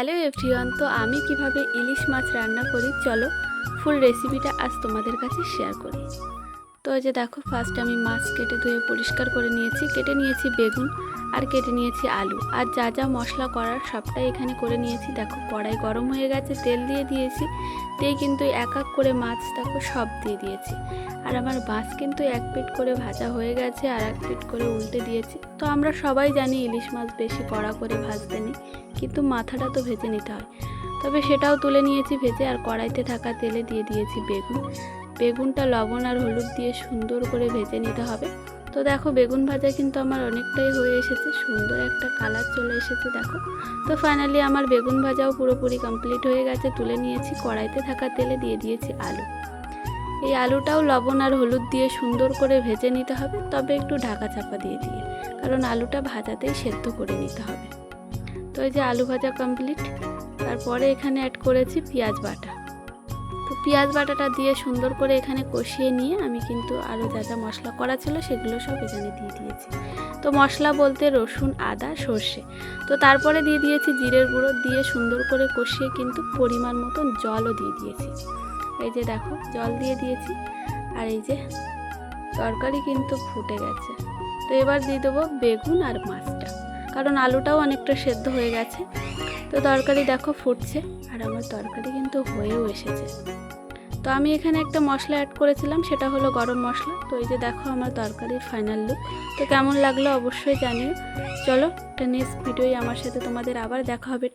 Hello everyone, তো আমি কিভাবে ইলিশ মাছ রান্না করি চলো ফুল রেসিপিটা আজ তোমাদের কাছে শেয়ার করি। তো এই যে দেখো, ফার্স্ট আমি মাছ কেটে ধুয়ে পরিষ্কার করে নিয়েছি। কেটে নিয়েছি বেগুন আর কেটে নিয়েছি আলু, আর যা যা মশলা করার সবটাই এখানে করে নিয়েছি। দেখো কড়াই গরম হয়ে গেছে, তেল দিয়ে দিয়েছি। দিয়ে কিন্তু এক এক করে মাছ দেখো সব দিয়ে দিয়েছি। আর আমার মাছ কিন্তু এক পিঠ করে ভাজা হয়ে গেছে আর এক পিঠ করে উল্টে দিয়েছি। তো আমরা সবাই জানি ইলিশ মাছ বেশি কড়া করে ভাজতে নেই, কিন্তু মাথাটা তো ভেজে নিতে হয়। তবে সেটাও তুলে নিয়েছি ভেজে, আর কড়াইতে থাকা তেলে দিয়ে দিয়েছি বেগুনটা লবণ আর হলুদ দিয়ে সুন্দর করে ভেজে নিতে হবে। তো দেখো বেগুন ভাজা কিন্তু আমার অনেকটাই হয়ে এসেছে, সুন্দর একটা কালার চলে এসেছে দেখো। তো ফাইনালি আমার বেগুন ভাজাও পুরোপুরি কমপ্লিট হয়ে গেছে, তুলে নিয়েছি। কড়াইতে থাকা তেলে দিয়ে দিয়েছি আলু। এই আলুটাও লবণ আর হলুদ দিয়ে সুন্দর করে ভেজে নিতে হবে, তবে একটু ঢাকা চাপা দিয়ে কারণ আলুটা ভাজাতেই সেদ্ধ করে নিতে হবে। তো এই যে আলু ভাজা কমপ্লিট। তারপরে এখানে অ্যাড করেছি পেঁয়াজ বাটা। তো পেঁয়াজ বাটাটা দিয়ে সুন্দর করে এখানে কষিয়ে নিয়ে আমি কিন্তু আরও যা যা মশলা করা ছিল সেগুলো সব এখানে দিয়ে দিয়েছি। তো মশলা বলতে রসুন, আদা, সর্ষে। তো তারপরে দিয়ে দিয়েছি জিরের গুঁড়ো, দিয়ে সুন্দর করে কষিয়ে কিন্তু পরিমাণ মতন জলও দিয়ে দিয়েছি। এই যে দেখো জল দিয়ে দিয়েছি, আর এই যে তরকারি কিন্তু ফুটে গেছে। তো এবার দিয়ে দেবো বেগুন আর মাছটা, কারণ আলুটাও অনেকটা সেদ্ধ হয়ে গেছে। তো তরকারি দেখো ফুটছে, আর আমার তরকারি কিন্তু হয়েও এসেছে। তো আমি এখানে একটা মশলা অ্যাড করেছিলাম, সেটা হলো গরম মশলা। তো এই যে দেখো আমার তরকারির ফাইনাল লুক। তো কেমন লাগলো অবশ্যই জানিও। চলো নেক্সট ভিডিওয় আমার সাথে তোমাদের আবার দেখা হবে।